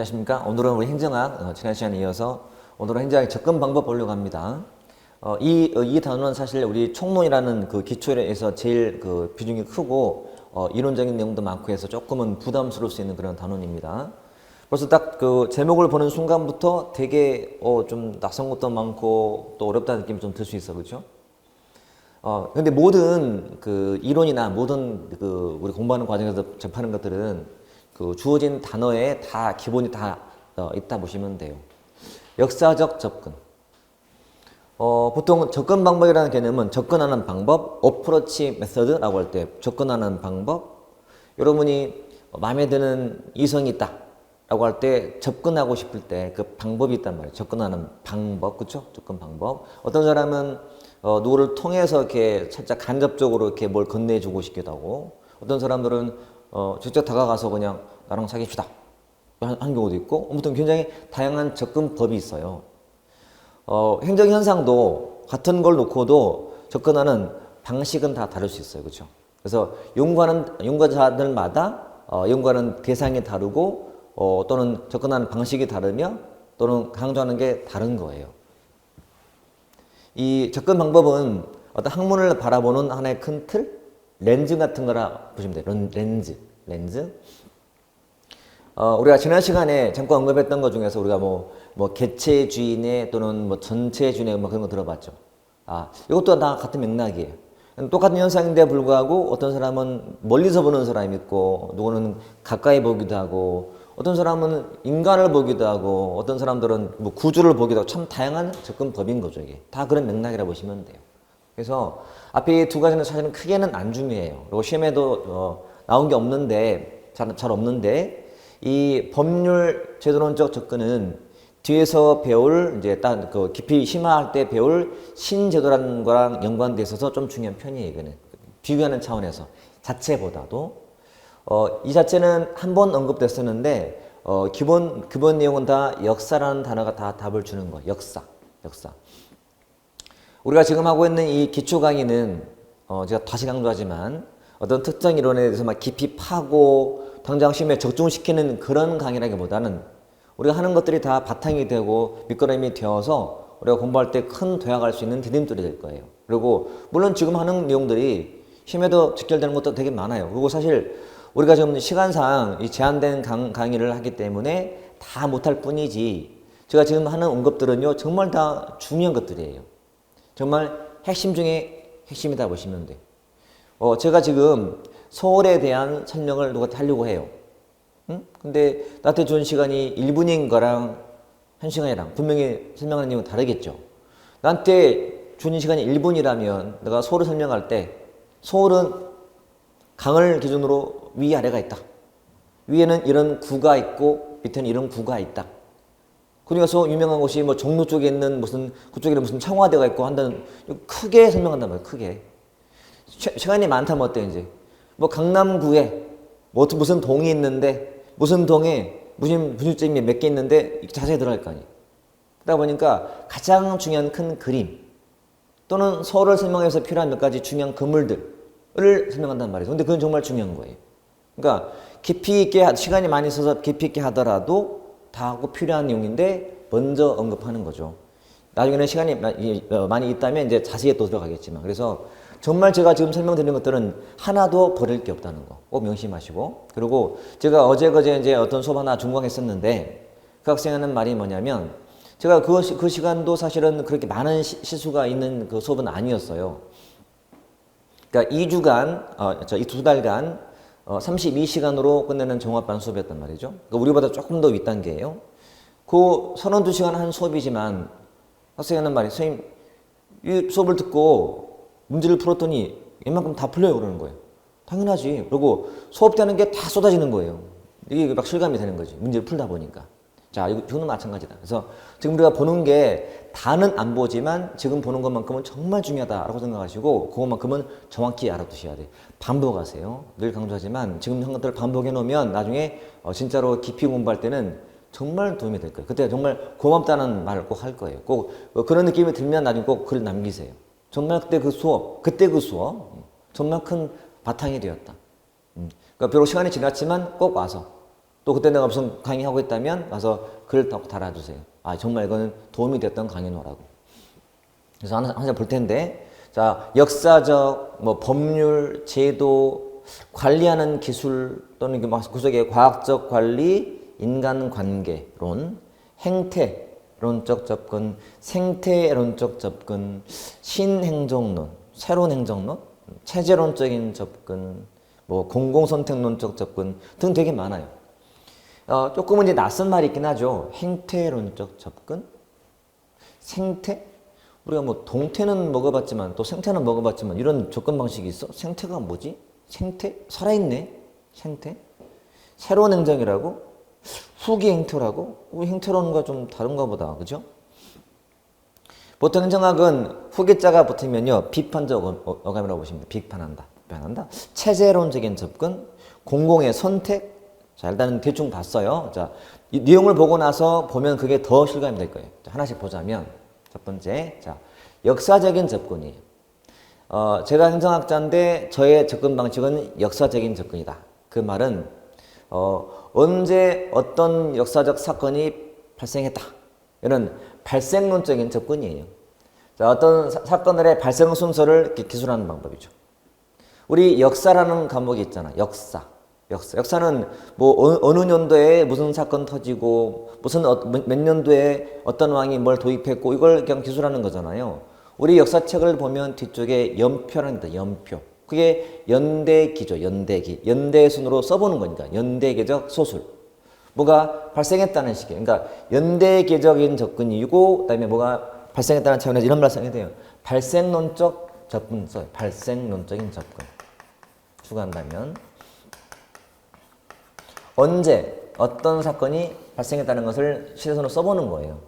안녕하십니까. 오늘은 우리 행정학 지난 시간에 이어서 오늘은 행정학 접근 방법 보려고 합니다. 이 단어는 사실 우리 총론이라는 그 기초에서 제일 그 비중이 크고 이론적인 내용도 많고 해서 조금은 부담스러울 수 있는 그런 단원입니다. 벌써 딱 그 제목을 보는 순간부터 되게 좀 낯선 것도 많고 또 어렵다는 느낌이 좀 들 수 있어, 그렇죠? 근데 모든 그 이론이나 모든 그 우리 공부하는 과정에서 접하는 것들은 그 주어진 단어에 다 기본이 다 있다 보시면 돼요. 역사적 접근. 보통 접근 방법이라는 개념은 접근하는 방법, 어프로치 메서드라고 할 때 접근하는 방법. 여러분이 마음에 드는 이성이 있다 라고 할 때 접근하고 싶을 때 그 방법이 있단 말이에요. 접근하는 방법, 그렇죠? 접근 방법. 어떤 사람은 누구를 통해서 이렇게 살짝 간접적으로 이렇게 뭘 건네주고 싶기도 하고, 어떤 사람들은 직접 다가가서 그냥 나랑 사귀시다 한 경우도 있고, 아무튼 굉장히 다양한 접근법이 있어요. 행정현상도 같은 걸 놓고도 접근하는 방식은 다 다를 수 있어요. 그렇죠? 그래서 연구자들마다 연구하는 대상이 다르고 또는 접근하는 방식이 다르며 또는 강조하는 게 다른 거예요. 이 접근 방법은 어떤 학문을 바라보는 하나의 큰 틀? 렌즈 같은 거라 보시면 돼요. 렌즈. 우리가 지난 시간에 잠깐 언급했던 것 중에서 우리가 뭐 개체주의네 또는 뭐 전체주의네 그런 거 들어봤죠. 이것도 다 같은 맥락이에요. 똑같은 현상인데 불구하고 어떤 사람은 멀리서 보는 사람이 있고, 누구는 가까이 보기도 하고, 어떤 사람은 인간을 보기도 하고, 어떤 사람들은 뭐 구조를 보기도 하고, 참 다양한 접근법인 거죠. 이게 다 그런 맥락이라 보시면 돼요. 그래서 앞에 두 가지는 사실은 크게는 안 중요해요. 그리고 시험에도 나온 게 없는데 잘 없는데, 이 법률 제도론적 접근은 뒤에서 배울 이제 딱 그 깊이 심화할 때 배울 신제도라는 거랑 연관돼 있어서 좀 중요한 편이에요. 이거는 비교하는 차원에서 자체보다도 이 자체는 한 번 언급됐었는데 기본 내용은 다 역사라는 단어가 다 답을 주는 거예요. 역사. 우리가 지금 하고 있는 이 기초 강의는 제가 다시 강조하지만 어떤 특정 이론에 대해서 막 깊이 파고 당장 시험에 적중시키는 그런 강의라기보다는 우리가 하는 것들이 다 바탕이 되고 밑거름이 되어서 우리가 공부할 때 큰 도약할 수 있는 디딤돌이 될 거예요. 그리고 물론 지금 하는 내용들이 시험에도 직결되는 것도 되게 많아요. 그리고 사실 우리가 지금 시간상 이 제한된 강의를 하기 때문에 다 못할 뿐이지, 제가 지금 하는 언급들은요 정말 다 중요한 것들이에요. 정말 핵심 중에 핵심이다 보시면 돼요. 제가 지금 서울에 대한 설명을 누구한테 하려고 해요. 근데 나한테 준 시간이 1분인 거랑 1시간이랑 분명히 설명하는 내용은 다르겠죠. 나한테 준 시간이 1분이라면 내가 서울을 설명할 때 서울은 강을 기준으로 위아래가 있다. 위에는 이런 구가 있고 밑에는 이런 구가 있다. 그중에서 유명한 곳이 뭐 종로 쪽에 있는 그쪽에는 무슨 청와대가 있고 한다는, 크게 설명한단 말이에요. 크게. 시간이 많다면 어때요, 이제? 뭐 강남구에 무슨 동이 있는데 무슨 동에 무슨 분유점이 몇 개 있는데 자세히 들어갈 거 아니에요. 그러다 보니까 가장 중요한 큰 그림 또는 서울을 설명해서 필요한 몇 가지 중요한 건물들을 설명한단 말이에요. 근데 그건 정말 중요한 거예요. 그러니까 깊이 있게 시간이 많이 있어서 깊이 있게 하더라도 다 꼭 필요한 내용인데 먼저 언급하는 거죠. 나중에는 시간이 많이 있다면 이제 자세히 또 들어가겠지만, 그래서 정말 제가 지금 설명드리는 것들은 하나도 버릴 게 없다는 거 꼭 명심하시고, 그리고 제가 어제 이제 어떤 수업 하나 중강했었는데 그 학생이 하는 말이 뭐냐면, 제가 그 시간도 사실은 그렇게 많은 시수가 있는 그 수업은 아니었어요. 그러니까 2주간, 이 2달간 32시간으로 끝내는 종합반 수업이었단 말이죠. 그러니까 우리보다 조금 더 윗단계예요. 그 32시간 한 수업이지만 학생이 하는 말이, 선생님 이 수업을 듣고 문제를 풀었더니 웬만큼 다 풀려요 그러는 거예요. 당연하지. 그리고 수업 되는 게 다 쏟아지는 거예요. 이게 막 실감이 되는 거지. 문제를 풀다 보니까. 자, 이거는 마찬가지다. 그래서 지금 우리가 보는 게 다는 안 보지만 지금 보는 것만큼은 정말 중요하다라고 생각하시고 그것만큼은 정확히 알아두셔야 돼요. 반복하세요. 늘 강조하지만 지금 한 것들을 반복해 놓으면 나중에 진짜로 깊이 공부할 때는 정말 도움이 될 거예요. 그때 정말 고맙다는 말을 꼭 할 거예요. 꼭 그런 느낌이 들면 나중에 꼭 글 남기세요. 정말 그때 그 수업 정말 큰 바탕이 되었다. 그러니까 비록 시간이 지났지만 꼭 와서 또 그때 내가 무슨 강의하고 있다면 와서 글 달아주세요. 아, 정말 이거는 도움이 됐던 강의노라고. 그래서 하나 볼 텐데, 자, 역사적, 뭐 법률, 제도, 관리하는 기술 또는 그 속에 과학적 관리, 인간관계론, 행태론적 접근, 생태론적 접근, 신행정론, 새로운 행정론, 체제론적인 접근, 뭐 공공선택론적 접근 등 되게 많아요. 조금은 이제 낯선 말이 있긴 하죠. 행태론적 접근, 생태. 우리가 뭐 동태는 먹어봤지만 또 생태는 먹어봤지만 이런 접근 방식이 있어? 생태가 뭐지? 생태? 살아있네. 생태? 새로운 행정이라고? 후기 행태라고? 우리 행태론과 좀 다른가 보다. 그죠? 보통 행정학은 후기자가 붙으면요. 비판적 어감이라고 보시면 돼요. 비판한다. 체제론적인 접근, 공공의 선택. 자, 일단은 대충 봤어요. 자, 이 내용을 보고 나서 보면 그게 더 실감이 될 거예요. 자, 하나씩 보자면 첫 번째, 자, 역사적인 접근이에요. 제가 행정학자인데 저의 접근 방식은 역사적인 접근이다. 그 말은 언제 어떤 역사적 사건이 발생했다. 이런 발생론적인 접근이에요. 자, 어떤 사건들의 발생 순서를 이렇게 기술하는 방법이죠. 우리 역사라는 과목이 있잖아. 역사는 뭐 어느 년도에 무슨 사건 터지고 무슨 몇 년도에 어떤 왕이 뭘 도입했고 이걸 그냥 기술하는 거잖아요. 우리 역사책을 보면 뒤쪽에 연표라는 게 연표. 그게 연대기죠. 연대 순으로 써보는 거니까 연대계적 소술. 뭐가 발생했다는 식이에요. 그러니까 연대계적인 접근이고 그다음에 뭐가 발생했다는 차원에서 이런 말을 써야 돼요. 발생론적 접근 써요. 발생론적인 접근. 추가한다면 언제 어떤 사건이 발생했다는 것을 시대선으로 써보는 거예요.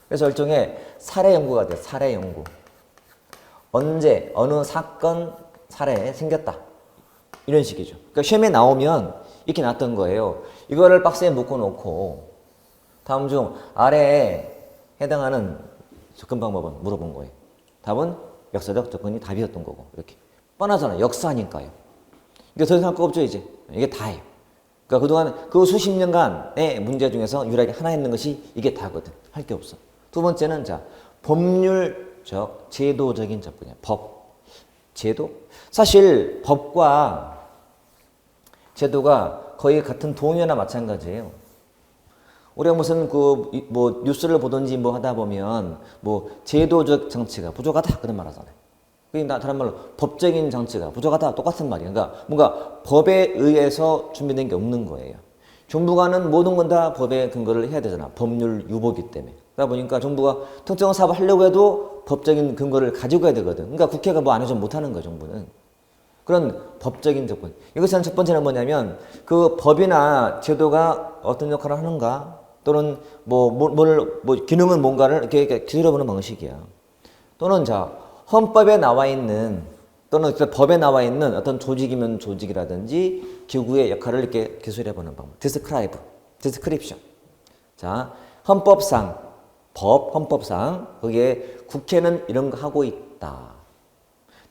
그래서 일종의 사례 연구가 돼요. 사례 연구. 언제 어느 사건 사례에 생겼다. 이런 식이죠. 그러니까 시험에 나오면 이렇게 나왔던 거예요. 이거를 박스에 묶어놓고 다음 중 아래에 해당하는 접근 방법은 물어본 거예요. 답은 역사적 접근이 답이었던 거고 이렇게 뻔하잖아요. 역사니까요. 이게 더 이상 할 거 없죠 이제. 이게 다예요. 그러니까 그동안 그 수십 년간의 문제 중에서 유일하게 하나 있는 것이 이게 다거든. 할 게 없어. 두 번째는 자 법률적 제도적인 접근이야. 법, 제도. 사실 법과 제도가 거의 같은 동요나 마찬가지예요. 우리가 무슨 뭐 뉴스를 보든지 뭐 하다 보면 뭐 제도적 장치가 부족하다 그런 말 하잖아요. 그러니까 다른 말로 법적인 장치가 부족하다 똑같은 말이에요. 그러니까 뭔가 법에 의해서 준비된 게 없는 거예요. 정부가 하는 모든 건 다 법에 근거를 해야 되잖아. 법률 유보기 때문에. 그러다 보니까 정부가 특정한 사업을 하려고 해도 법적인 근거를 가지고 해야 되거든. 그러니까 국회가 뭐 안 해서 못 하는 거야, 정부는. 그런 법적인 접근. 이것은 첫 번째는 뭐냐면 그 법이나 제도가 어떤 역할을 하는가 또는 뭐 기능은 뭔가를 이렇게 기술해보는 방식이야. 또는 자 헌법에 나와 있는 또는 법에 나와 있는 어떤 조직이면 조직이라든지 기구의 역할을 이렇게 기술해보는 방법. 디스크립션. 자, 헌법상, 헌법상 거기에 국회는 이런 거 하고 있다.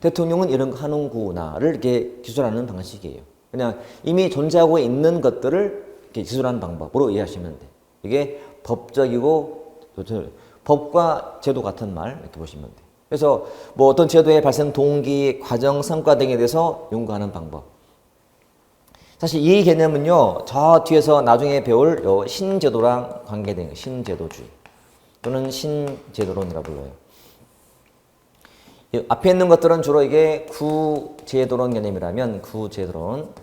대통령은 이런 거 하는구나를 이렇게 기술하는 방식이에요. 그냥 이미 존재하고 있는 것들을 이렇게 기술하는 방법으로 이해하시면 돼. 이게 법적이고 법과 제도 같은 말 이렇게 보시면 돼. 그래서 뭐 어떤 제도의 발생 동기, 과정, 성과 등에 대해서 연구하는 방법. 사실 이 개념은요, 저 뒤에서 나중에 배울 요 신제도랑 관계된 거예요. 신제도주의 또는 신제도론이라고 불러요. 앞에 있는 것들은 주로 이게 구제도론 개념이라면 구제도론,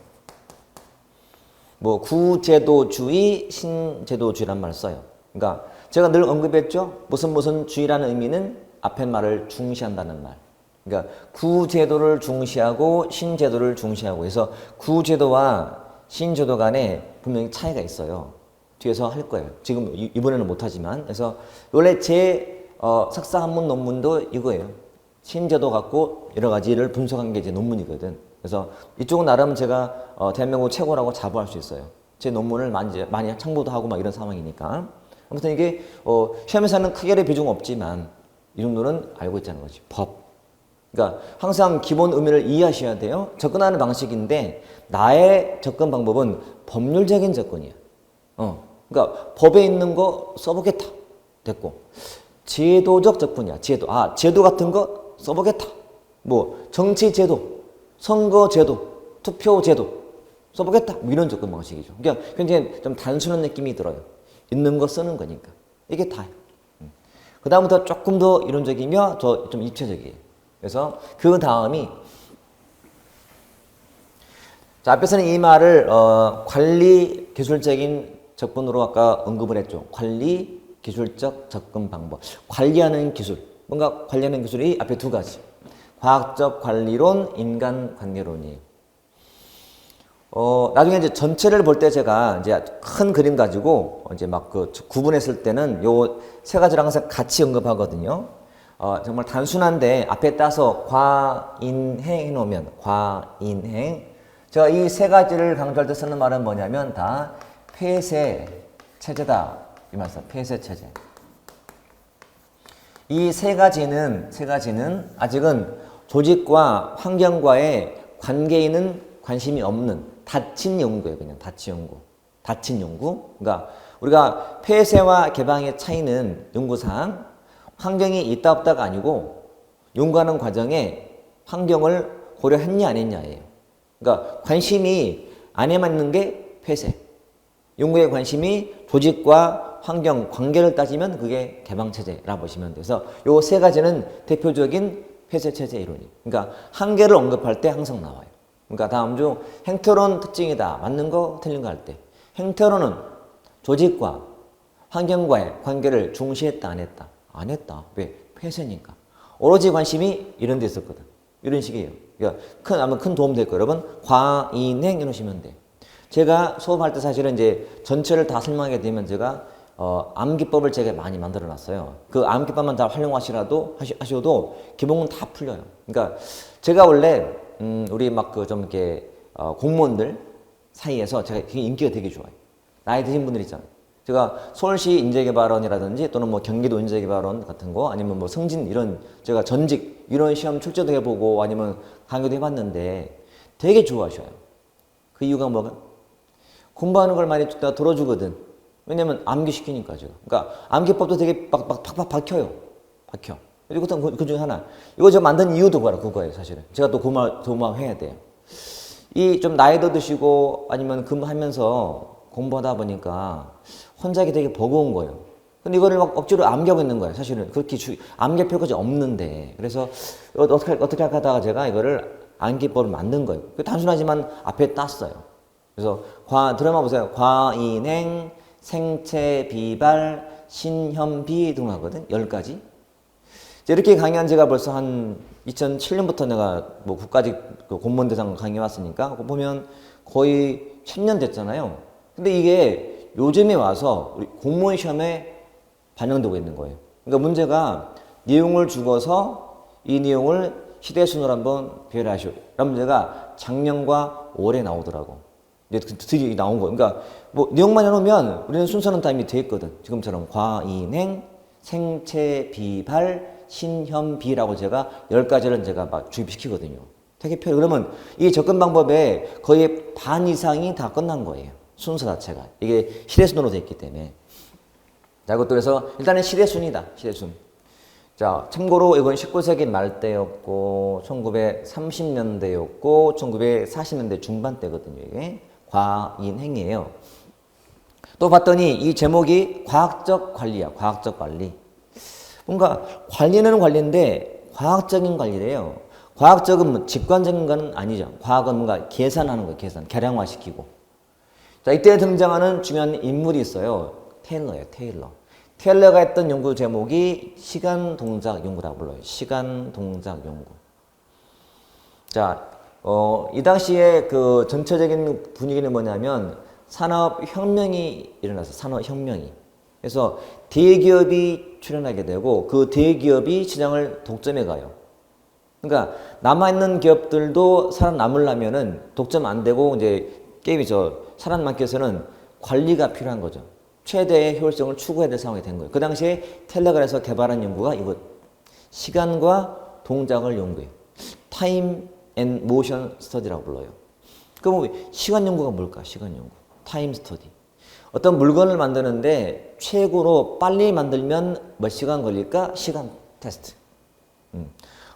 뭐 구제도주의, 신제도주의란 말을 써요. 그러니까 제가 늘 언급했죠. 무슨 주의라는 의미는 앞에 말을 중시한다는 말. 그러니까 구제도를 중시하고 신제도를 중시하고 해서 구제도와 신제도 간에 분명히 차이가 있어요. 뒤에서 할 거예요. 지금 이번에는 못하지만. 그래서 원래 제 석사 한문 논문도 이거예요. 신제도 갖고 여러 가지를 분석한 게 제 논문이거든. 그래서 이쪽은 나름 제가 대한민국 최고라고 자부할 수 있어요. 제 논문을 많이 참고도 하고 막 이런 상황이니까. 아무튼 이게 시험에서는 크게 비중 없지만 이 정도는 알고 있다는 거지. 법, 그러니까 항상 기본 의미를 이해하셔야 돼요. 접근하는 방식인데 나의 접근 방법은 법률적인 접근이야. 그러니까 법에 있는 거 써보겠다. 됐고. 제도적 접근이야. 제도 같은 거 써보겠다. 뭐 정치 제도, 선거 제도, 투표 제도 써보겠다. 뭐 이런 접근 방식이죠. 그러니까 굉장히 좀 단순한 느낌이 들어요. 있는 거 쓰는 거니까. 이게 다예요. 그 다음부터 조금 더 이론적이며 좀 입체적이에요. 그래서 그 다음이 자, 앞에서는 이 말을 관리 기술적인 접근으로 아까 언급을 했죠. 관리 기술적 접근 방법. 관리하는 기술. 뭔가 관리하는 기술이 앞에 두 가지. 과학적 관리론, 인간관계론이에요. 나중에 이제 전체를 볼 때 제가 이제 큰 그림 가지고 이제 막 그 구분했을 때는 요 세 가지를 항상 같이 언급하거든요. 정말 단순한데 앞에 따서 과인행 해놓으면 과인행. 제가 이 세 가지를 강조할 때 쓰는 말은 뭐냐면 다 폐쇄 체제다. 이 말씀, 폐쇄 체제. 이 세 가지는 아직은 조직과 환경과의 관계에는 관심이 없는 닫힌 연구예요. 그냥 닫힌 연구. 그러니까 우리가 폐쇄와 개방의 차이는 연구상 환경이 있다 없다가 아니고 연구하는 과정에 환경을 고려했냐 안 했냐예요. 그러니까 관심이 안에만 있는 게 폐쇄. 연구의 관심이 조직과 환경 관계를 따지면 그게 개방체제라고 보시면 돼서 요 세 가지는 대표적인 폐쇄체제 이론이에요. 그러니까 한계를 언급할 때 항상 나와요. 그러니까 다음 중 행태론 특징이다. 맞는 거 틀린 거 할 때. 행태론은 조직과 환경과의 관계를 중시했다 안 했다. 안 했다. 왜? 폐쇄니까. 오로지 관심이 이런 데 있었거든. 이런 식이에요. 그러니까 아마 큰 도움 될 거예요. 여러분 과인행 해놓으시면 돼. 제가 수업할 때 사실은 이제 전체를 다 설명하게 되면 제가 암기법을 제가 많이 만들어 놨어요. 그 암기법만 다 하셔도 기본은 다 풀려요. 그러니까 제가 원래 우리 막 그 좀 이렇게 공무원들 사이에서 제가 인기가 되게 좋아요. 나이 드신 분들 있잖아요. 제가 서울시 인재개발원이라든지 또는 뭐 경기도 인재개발원 같은 거 아니면 뭐 승진 이런 제가 전직 이런 시험 출제도 해보고 아니면 강의도 해봤는데 되게 좋아하셔요. 그 이유가 뭐가? 공부하는 걸 많이 들어주거든. 왜냐면 암기시키니까 제가. 그러니까 암기법도 되게 팍팍 박혀요. 박혀. 이것도 그 중에 하나. 이거 제가 만든 이유도 바로 그거예요, 사실은. 제가 또 도모해야 돼요. 이 좀 나이도 드시고 아니면 근무하면서 공부하다 보니까 혼자 하기 되게 버거운 거예요. 근데 이거를 막 억지로 암기하고 있는 거예요. 사실은 그렇게 암기표까지 없는데. 그래서 어떻게 하다가 제가 이거를 암기법을 만든 거예요. 단순하지만 앞에 땄어요. 그래서 드라마 보세요. 과인행, 생체, 비발, 신현비 등 하거든. 10가지. 이렇게 강의한 지가 벌써 한 2007년부터 내가 뭐 국가직 공무원 대상 강의 왔으니까 보면 거의 10년 됐잖아요. 근데 이게 요즘에 와서 우리 공무원 시험에 반영되고 있는 거예요. 그러니까 문제가 내용을 주고서 이 내용을 시대순으로 한번 비교하시오. 이런 문제가 작년과 올해 나오더라고. 이제 드디어 나온 거예요. 그러니까 뭐 내용만 해놓으면 우리는 순서는 다 이미 돼 있거든. 지금처럼 과인행, 생체, 비발, 신현비라고 제가 10가지를 제가 막 주입시키거든요. 되게 편해요. 그러면 이 접근 방법의 거의 반 이상이 다 끝난 거예요. 순서 자체가. 이게 시대순으로 돼 있기 때문에. 자, 이것도 그래서 일단은 시대순이다. 시대순. 자, 참고로 이건 19세기 말때였고 1930년대였고 1940년대 중반대거든요. 이게 과인행이에요. 또 봤더니 이 제목이 과학적 관리야. 과학적 관리. 뭔가 관리는 관리인데 과학적인 관리래요. 과학적은 직관적인 건 아니죠. 과학은 뭔가 계산하는 거예요. 계량화시키고. 자, 이때 등장하는 중요한 인물이 있어요. 테일러예요. 테일러가 했던 연구 제목이 시간 동작 연구라고 불러요. 시간 동작 연구. 자, 이 당시에 그 전체적인 분위기는 뭐냐면 산업혁명이 일어나서 산업혁명이. 그래서 대기업이 출현하게 되고 그 대기업이 시장을 독점해 가요. 그러니까 남아있는 기업들도 살아남으려면은 독점 안 되고 이제 게임이 살아남기 위해서는 관리가 필요한 거죠. 최대의 효율성을 추구해야 될 상황이 된 거예요. 그 당시에 텔레그에서 개발한 연구가 이거 시간과 동작을 연구해요. 타임 앤 모션 스터디라고 불러요. 그럼 시간 연구가 뭘까? 시간 연구. 타임 스터디. 어떤 물건을 만드는데 최고로 빨리 만들면 몇 시간 걸릴까? 시간 테스트.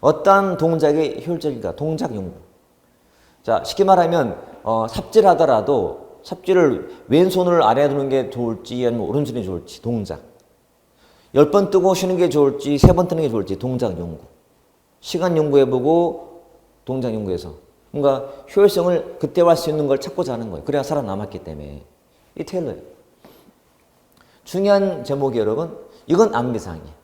어떤 동작이 효율적일까? 동작 연구. 자, 쉽게 말하면 삽질하더라도 삽질을 왼손을 아래에 두는 게 좋을지 아니면 오른손이 좋을지 동작. 10번 뜨고 쉬는 게 좋을지 3번 뜨는 게 좋을지 동작 연구. 시간 연구해보고 동작 연구해서 뭔가 효율성을 극대화할 수 있는 걸 찾고자 하는 거예요. 그래야 살아남았기 때문에. 이 테일러예요. 중요한 제목이 여러분, 이건 암기사항이에요.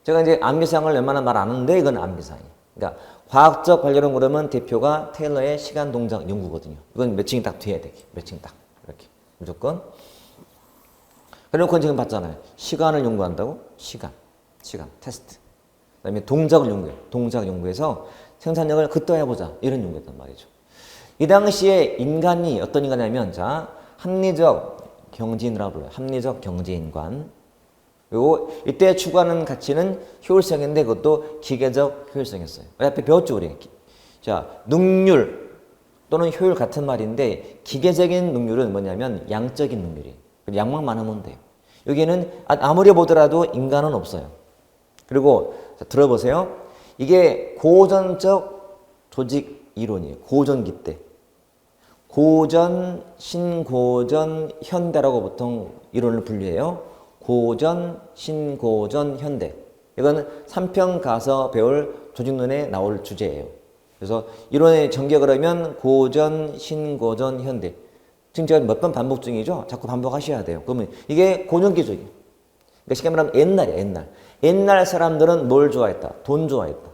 제가 이제 암기사항을 웬만하면 말 안 하는데 이건 암기사항이에요. 그러니까 과학적 관련은 그러면 대표가 테일러의 시간 동작 연구거든요. 이건 매칭이 딱 돼야 돼. 매칭 딱 이렇게 무조건. 그래놓고 지금 봤잖아요. 시간을 연구한다고? 시간 테스트. 그다음에 동작을 연구해요. 동작 연구해서 생산력을 극대화해보자 이런 연구였단 말이죠. 이 당시에 인간이 어떤 인간이냐면 자 합리적 경제인이라고 불러요. 합리적 경제인관. 그리고 이때 추구하는 가치는 효율성인데 그것도 기계적 효율성이었어요. 앞에 배웠죠 우리. 자 능률 또는 효율 같은 말인데 기계적인 능률은 뭐냐면 양적인 능률이에요. 양만 많으면 돼요. 여기는 아무리 보더라도 인간은 없어요. 그리고 자, 들어보세요. 이게 고전적 조직 이론이에요. 고전기 때. 고전, 신고전, 현대라고 보통 이론을 분류해요. 고전, 신고전, 현대. 이건 3평 가서 배울 조직론에 나올 주제예요. 그래서 이론의 전개를 하면 고전, 신고전, 현대. 지금 제가 몇 번 반복 중이죠? 자꾸 반복하셔야 돼요. 그러면 이게 고전기적이에요. 그러니까 쉽게 말하면 옛날이에요, 옛날. 옛날 사람들은 뭘 좋아했다? 돈 좋아했다.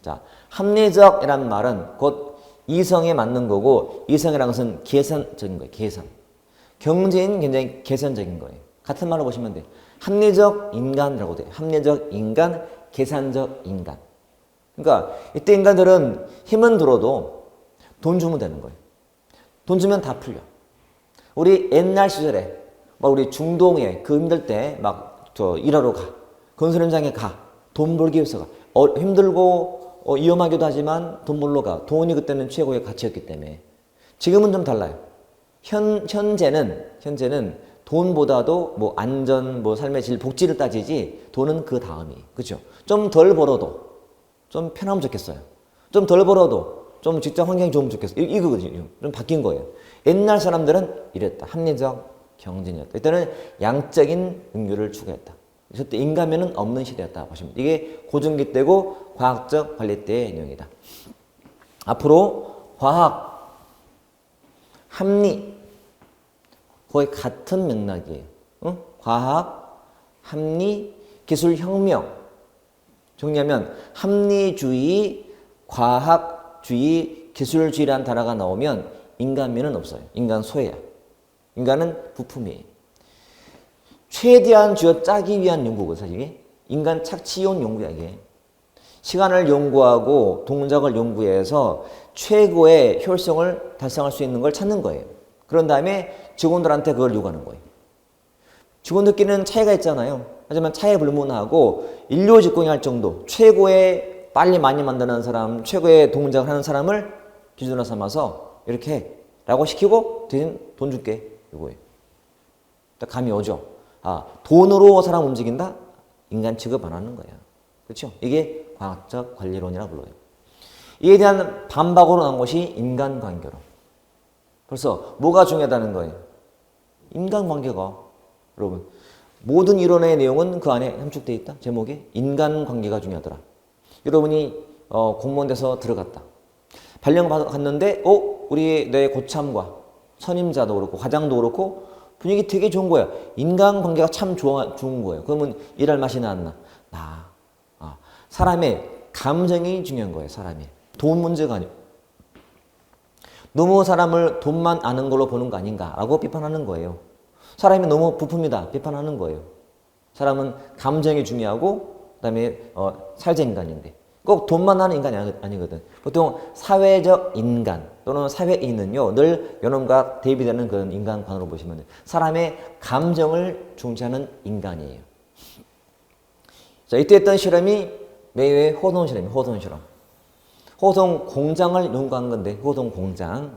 자, 합리적이란 말은 곧 이성에 맞는 거고, 이성이라는 것은 계산적인 거예요, 계산. 경제인 굉장히 계산적인 거예요. 같은 말로 보시면 돼요. 합리적 인간이라고 돼요. 합리적 인간, 계산적 인간. 그러니까 이때 인간들은 힘은 들어도 돈 주면 되는 거예요. 돈 주면 다 풀려. 우리 옛날 시절에 막 우리 중동에 그 힘들 때 막 저 일하러 가. 건설 현장에 가. 돈 벌기 위해서 가. 힘들고 위험하기도 하지만 돈 벌러 가. 돈이 그때는 최고의 가치였기 때문에. 지금은 좀 달라요. 현재는 돈보다도 뭐 안전, 뭐 삶의 질, 복지를 따지지 돈은 그 다음이. 그렇죠? 좀 덜 벌어도 좀 편하면 좋겠어요. 좀 덜 벌어도 좀 직장 환경이 좋으면 좋겠어요. 이거거든요. 좀 바뀐 거예요. 옛날 사람들은 이랬다. 합리적 경쟁이었다. 이때는 양적인 능률을 추구했다. 그때 인간면은 없는 시대였다 보시면 이게 고전기 때고 과학적 관리 때의 내용이다. 앞으로 과학, 합리 거의 같은 맥락이에요. 과학, 합리, 기술혁명. 정리하면 합리주의, 과학주의, 기술주의라는 단어가 나오면 인간미는 없어요. 인간 소외야. 인간은 부품이에요. 최대한 쥐어짜기 위한 연구고 사실 이게 인간 착취용 연구야 이게. 시간을 연구하고 동작을 연구해서 최고의 효율성을 달성할 수 있는 걸 찾는 거예요. 그런 다음에 직원들한테 그걸 요구하는 거예요. 직원들끼리는 차이가 있잖아요. 하지만 차이에 불문하고 인류 직공이 할 정도 최고의 빨리 많이 만드는 사람, 최고의 동작을 하는 사람을 기준으로 삼아서 이렇게 해 라고 시키고 대신 돈 줄게 이거예요. 감이 오죠. 돈으로 사람 움직인다? 인간 취급 안 하는 거야. 그렇죠? 이게 과학적 관리론이라고 불러요. 이에 대한 반박으로 나온 것이 인간관계론. 벌써 뭐가 중요하다는 거예요? 인간관계가. 여러분 모든 이론의 내용은 그 안에 함축되어 있다. 제목에 인간관계가 중요하더라. 여러분이 공무원 돼서 들어갔다. 발령 갔는데 우리 내 고참과 선임자도 그렇고 과장도 그렇고 분위기 되게 좋은 거야. 인간관계가 참 좋은 거예요. 그러면 일할 맛이 나나? 사람의 감정이 중요한 거예요. 사람이. 돈 문제가 아니고. 너무 사람을 돈만 아는 걸로 보는 거 아닌가라고 비판하는 거예요. 사람이 너무 부품이다 비판하는 거예요. 사람은 감정이 중요하고 그다음에 사회적 인간인데 꼭 돈만 아는 인간이 아니거든. 보통 사회적 인간 또는 사회인은요 늘 요놈과 대비되는 그런 인간관으로 보시면 돼요. 사람의 감정을 중시하는 인간이에요. 자 이때 했던 실험이 메이웨의 호돈 실험이에요. 호돈 실험. 호동 공장을 연구한 건데, 호동 공장.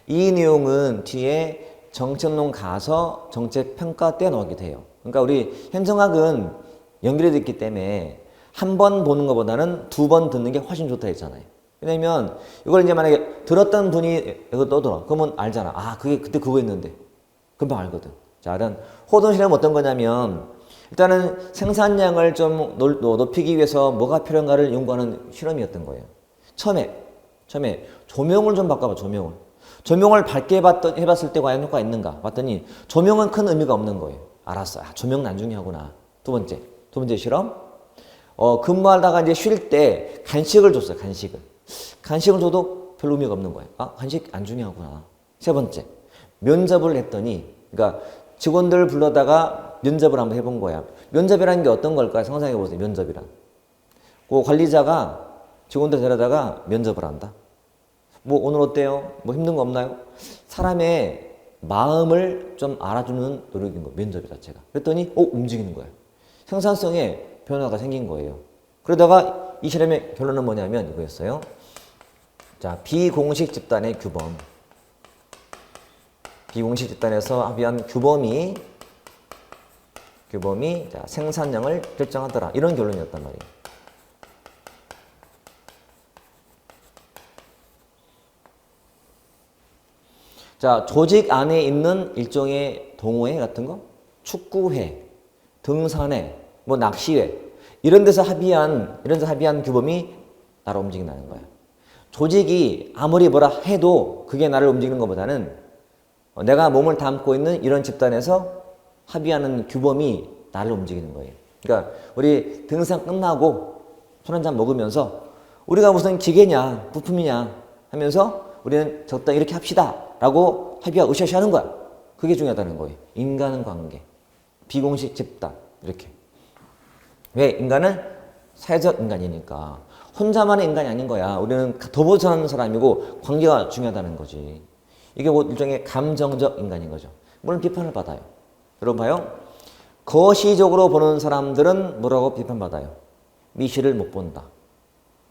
이 내용은 뒤에 정책론 가서 정책 평가 때 나오게 돼요. 그러니까 우리 행정학은 연결이 됐기 때문에 한 번 보는 것보다는 두 번 듣는 게 훨씬 좋다 했잖아요. 왜냐면 이걸 이제 만약에 들었던 분이 이거 떠들어. 그러면 알잖아. 아, 그게 그때 그거 했는데. 금방 알거든. 자, 일단 호동 실험은 어떤 거냐면 일단은 생산량을 좀 높이기 위해서 뭐가 필요한가를 연구하는 실험이었던 거예요. 처음에 조명을 좀 바꿔봐. 조명을 밝게 해봤을 때 과연 효과가 있는가 봤더니 조명은 큰 의미가 없는 거예요. 알았어. 아, 조명은 안 중요하구나. 두 번째 실험. 근무하다가 이제 쉴 때 간식을 줬어요. 간식을 줘도 별 의미가 없는 거예요. 아, 간식 안 중요하구나. 세 번째, 면접을 했더니, 그러니까 직원들 불러다가 면접을 한번 해본 거야. 면접이라는 게 어떤 걸까요? 상상해 보세요. 면접이란. 그 관리자가 직원들 데려다가 면접을 한다. 뭐 오늘 어때요? 뭐 힘든 거 없나요? 사람의 마음을 좀 알아주는 노력인 거예요. 면접 자체가. 그랬더니 움직이는 거예요. 생산성에 변화가 생긴 거예요. 그러다가 이 실험의 결론은 뭐냐면 이거였어요. 자, 비공식 집단의 규범. 비공식 집단에서 합의한 규범이 자, 생산량을 결정하더라. 이런 결론이었단 말이에요. 자, 조직 안에 있는 일종의 동호회 같은 거, 축구회, 등산회, 뭐 낚시회 이런 데서 합의한 규범이 나를 움직인다는 거야. 조직이 아무리 뭐라 해도 그게 나를 움직이는 것보다는 내가 몸을 담고 있는 이런 집단에서 합의하는 규범이 나를 움직이는 거예요. 그러니까 우리 등산 끝나고 술 한잔 먹으면서 우리가 무슨 기계냐, 부품이냐 하면서 우리는 적당히 이렇게 합시다 라고 합의하고 으쌰으쌰 하는 거야. 그게 중요하다는 거예요. 인간관계, 비공식 집단 이렇게. 왜? 인간은 사회적 인간이니까 혼자만의 인간이 아닌 거야. 우리는 더 벗어나는 사람이고 관계가 중요하다는 거지. 이게 뭐 일종의 감정적 인간인 거죠. 물론 비판을 받아요. 여러분 봐요. 거시적으로 보는 사람들은 뭐라고 비판받아요? 미시를 못 본다.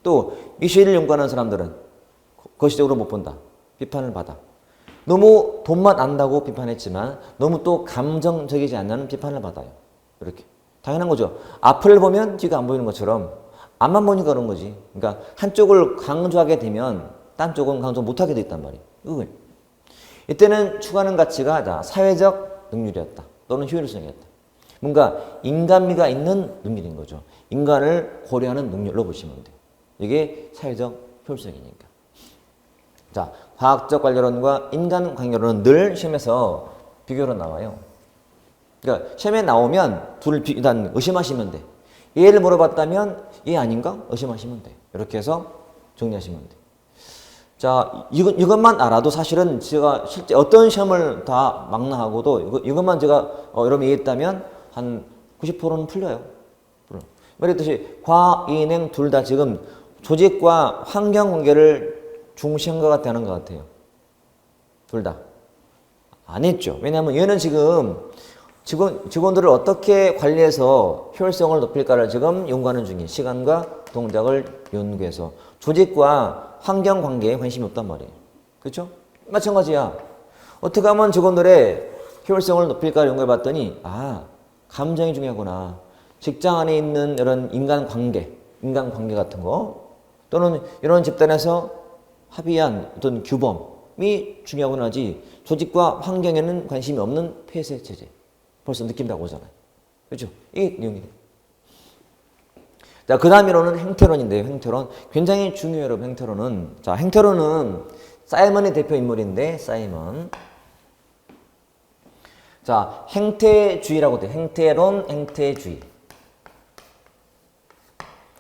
또 미시를 연구하는 사람들은 거시적으로 못 본다. 비판을 받아. 너무 돈만 안다고 비판했지만 너무 또 감정적이지 않는 비판을 받아요. 이렇게. 당연한 거죠. 앞을 보면 뒤가 안 보이는 것처럼 앞만 보니까 그런 거지. 그러니까 한쪽을 강조하게 되면 딴 쪽은 강조 못하게 돼 있단 말이에요. 이때는 추구하는 가치가 사회적 능률이었다. 또는 효율성이었다. 뭔가 인간미가 있는 능률인 거죠. 인간을 고려하는 능률로 보시면 돼요. 이게 사회적 효율성이니까. 자, 과학적 관계론과 인간관계론은 늘 시험에서 비교로 나와요. 그러니까 시험에 나오면 둘을 일단 의심하시면 돼. 얘를 물어봤다면 얘 아닌가? 의심하시면 돼. 이렇게 해서 정리하시면 돼. 자, 이것만 알아도 사실은 제가 실제 어떤 시험을 다 망라하고도 이것만 제가 여러분이 얘기했다면 한 90%는 풀려요. 말했듯이 과인행 둘 다 지금 조직과 환경 관계를 중시한 것 같다는 것 같아요. 둘 다. 안 했죠. 왜냐하면 얘는 지금 직원들을 어떻게 관리해서 효율성을 높일까를 지금 연구하는 중이에요. 시간과 동작을 연구해서. 조직과 환경 관계에 관심이 없단 말이에요. 그렇죠? 마찬가지야. 어떻게 하면 직원들의 효율성을 높일까를 연구해 봤더니 감정이 중요하구나. 직장 안에 있는 이런 인간관계 같은 거 또는 이런 집단에서 합의한 어떤 규범이 중요하구나 하지 조직과 환경에는 관심이 없는 폐쇄 체제. 벌써 느낌이라고 오잖아요. 그렇죠? 이게 내용이에요. 자, 그 다음으로는 행태론인데요. 행태론. 굉장히 중요해요, 여러분. 행태론은. 자, 행태론은 사이먼의 대표 인물인데, 사이먼. 자, 행태주의라고 돼요. 행태론, 행태주의.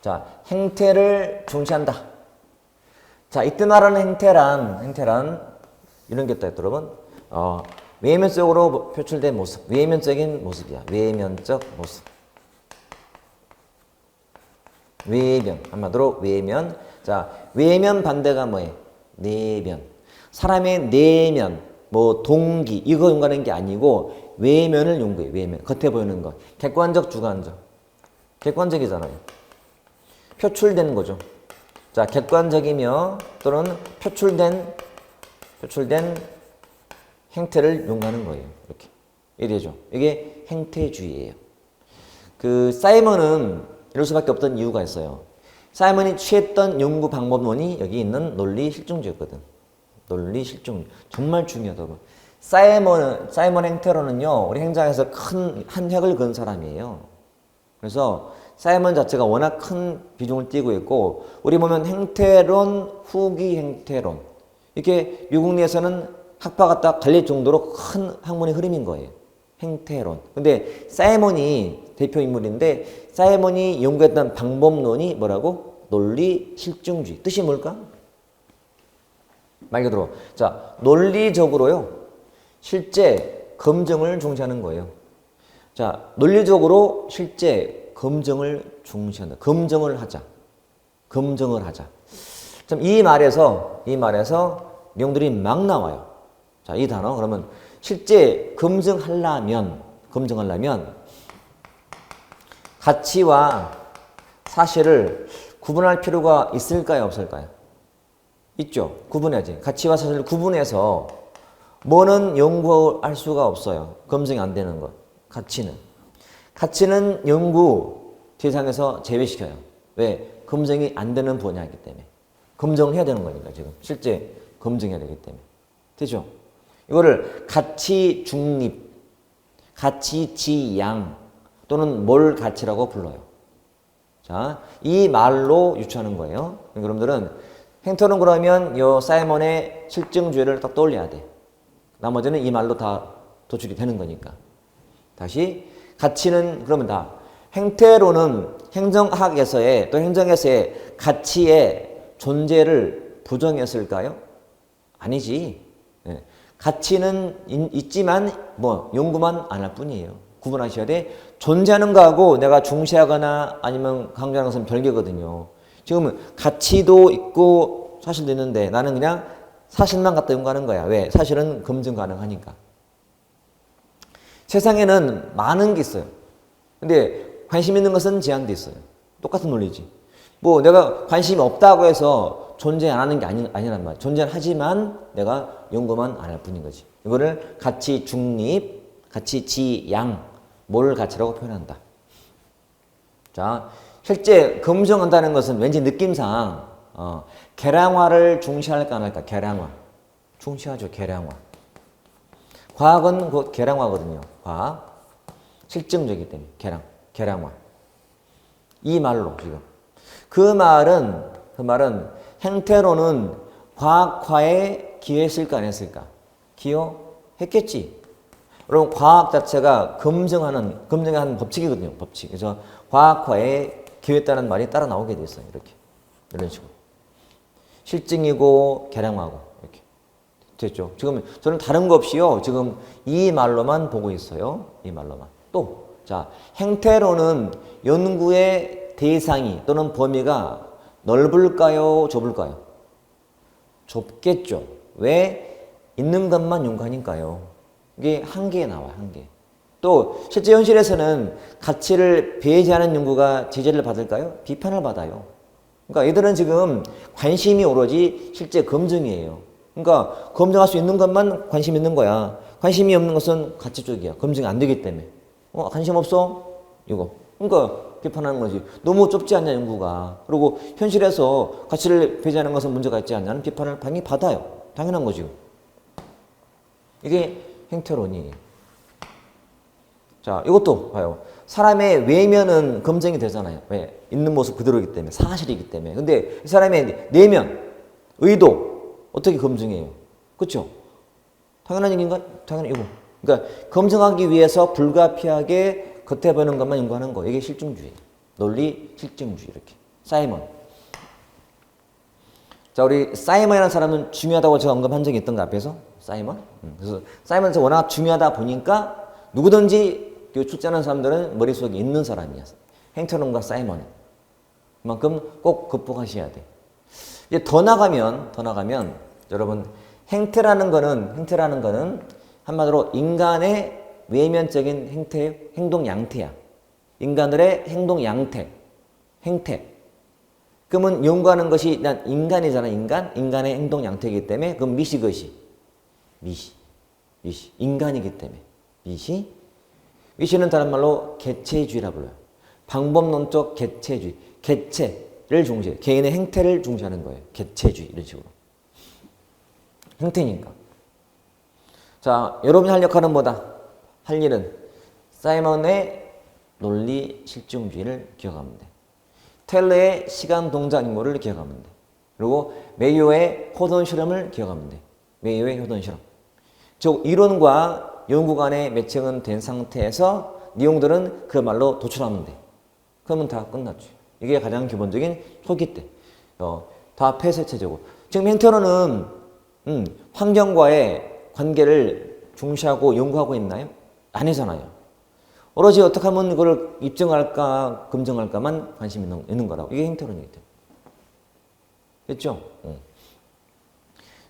자, 행태를 중시한다. 자, 이때 말하는 행태란 이런 게 있다, 여러분. 외면적으로 표출된 모습. 외면적인 모습이야. 외면적 모습. 외면. 한마디로 외면. 자, 외면 반대가 뭐예요? 내면. 사람의 내면, 뭐 동기 이거 연구하는 게 아니고 외면을 연구해요. 외면. 겉에 보이는 것. 객관적, 주관적. 객관적이잖아요. 표출되는 거죠. 자, 객관적이며 또는 표출된 행태를 용하는 거예요. 이렇게. 이래죠. 이게 행태주의예요. 그 사이먼은 이럴 수밖에 없던 이유가 있어요. 사이먼이 취했던 연구 방법론이 여기 있는 논리 실증주의였거든. 논리 실증주의. 정말 중요하다고. 사이먼 행태론은요, 우리 행장에서 큰 한 획을 그은 사람이에요. 그래서 사이먼 자체가 워낙 큰 비중을 띠고 있고, 우리 보면 행태론, 후기 행태론. 이렇게 미국 내에서는 학파가 딱 갈릴 정도로 큰 학문의 흐름인 거예요. 행태론. 근데 사이먼이 대표 인물인데, 사이먼이 연구했던 방법론이 뭐라고? 논리 실증주의. 뜻이 뭘까? 말 그대로. 자, 논리적으로요, 실제 검증을 중시하는 거예요. 자, 논리적으로 실제 검증을 중시한다. 검증을 하자. 참, 이 말에서 내용들이 막 나와요. 자, 이 단어. 그러면 실제 검증하려면 가치와 사실을 구분할 필요가 있을까요, 없을까요? 있죠. 구분해야지. 가치와 사실을 구분해서 뭐는 연구할 수가 없어요. 검증이 안 되는 것. 가치는 연구 대상에서 제외시켜요. 왜? 검증이 안 되는 분야이기 때문에. 검증을 해야 되는 거니까 지금. 실제 검증해야 되기 때문에. 되죠? 이거를 가치 중립, 가치 지양 또는 몰 가치라고 불러요. 자, 이 말로 유추하는 거예요. 여러분들은 행태론 그러면 요 사이먼의 실증주의를 딱 떠올려야 돼. 나머지는 이 말로 다 도출이 되는 거니까. 다시 가치는 그러면 다 행태론은 행정학에서의 또 행정에서의 가치의 존재를 부정했을까요? 아니지. 네. 가치는 있지만 뭐 연구만 안 할 뿐이에요. 구분하셔야 돼. 존재하는 거하고 내가 중시하거나 아니면 강조하는 것은 별개거든요. 지금 가치도 있고 사실도 있는데 나는 그냥 사실만 갖다 연구하는 거야. 왜? 사실은 검증 가능하니까. 세상에는 많은 게 있어요. 근데 관심 있는 것은 제한돼 있어요. 똑같은 논리지. 뭐 내가 관심이 없다고 해서 존재 안 하는 게 아니란 말이야. 존재는 하지만 내가 연구만 안 할 뿐인 거지. 이거를 가치 중립, 가치 지양, 몰 가치라고 표현한다. 자, 실제 검증한다는 것은 왠지 느낌상 계량화를 중시할까 안 할까? 계량화. 중시하죠. 계량화. 과학은 곧 계량화거든요. 과학. 실증적이기 때문에 계량화. 이 말로 지금. 그 말은 행태론은 과학화에 기여했을까 안 했을까? 기여했겠지. 여러분 과학 자체가 검증하는 법칙이거든요. 법칙. 그래서 과학화에 기여했다는 말이 따라 나오게 돼 있어요. 이렇게. 이런 식으로. 실증이고 계량화고 이렇게. 됐죠? 지금 저는 다른 거 없이요. 지금 이 말로만 보고 있어요. 이 말로만. 또, 자, 행태론은 연구의 대상이 또는 범위가 넓을까요? 좁을까요? 좁겠죠. 왜? 있는 것만 연구하니까요. 이게 한계에 나와요. 한계. 또 실제 현실에서는 가치를 배제하는 연구가 제재를 받을까요? 비판을 받아요. 그러니까 얘들은 지금 관심이 오로지 실제 검증이에요. 그러니까 검증할 수 있는 것만 관심 있는 거야. 관심이 없는 것은 가치 쪽이야. 검증이 안 되기 때문에. 관심 없어? 이거. 그러니까 비판하는 거지. 너무 좁지 않냐 연구가. 그리고 현실에서 가치를 배제하는 것은 문제가 있지 않냐는 비판을 당연히 받아요. 당연한 거죠. 이게 행태론이에요. 자, 이것도 봐요. 사람의 외면은 검증이 되잖아요. 왜? 있는 모습 그대로이기 때문에. 사실이기 때문에. 근데 이 사람의 내면, 의도, 어떻게 검증해요? 그렇죠? 당연한 얘기인가? 당연히 이거. 그러니까 검증하기 위해서 불가피하게 겉에 보이는 것만 연구하는 거. 이게 실증주의. 논리 실증주의. 이렇게. 사이먼. 자, 우리 사이먼이라는 사람은 중요하다고 제가 언급한 적이 있던가 앞에서? 사이먼? 그래서 사이먼이 워낙 중요하다 보니까 누구든지 출제하는 사람들은 머릿속에 있는 사람이야. 행태론과 사이먼. 그만큼 꼭 극복하셔야 돼. 이제 더 나가면 여러분 행태라는 거는 한마디로 인간의 외면적인 행동 양태야. 인간들의 행동 양태, 행태. 그러면 연구하는 것이 난 인간이잖아, 인간. 인간의 행동 양태이기 때문에 그럼 미시 것이. 미시. 인간이기 때문에. 미시. 미시는 다른 말로 개체주의라 불러요. 방법론적 개체주의. 개체를 중시해. 개인의 행태를 중시하는 거예요. 개체주의. 이런 식으로. 행태니까. 자, 여러분이 할 역할은 뭐다? 할 일은 사이먼의 논리 실증주의를 기억하면 돼. 텔러의 시간 동작 임무를 기억하면 돼. 그리고 메이오의 호돈 실험을 기억하면 돼. 메이오의 호돈 실험. 즉 이론과 연구 간의 매칭은 된 상태에서 내용들은 그야말로 도출하면 돼. 그러면 다 끝났죠. 이게 가장 기본적인 초기 때. 다 폐쇄 체제고. 지금 행태론은 환경과의 관계를 중시하고 연구하고 있나요? 아니잖아요. 오로지 어떻게 하면 그걸 입증할까, 검증할까만 관심이 있는 거라고. 이게 행태론이기 때문에. 됐죠?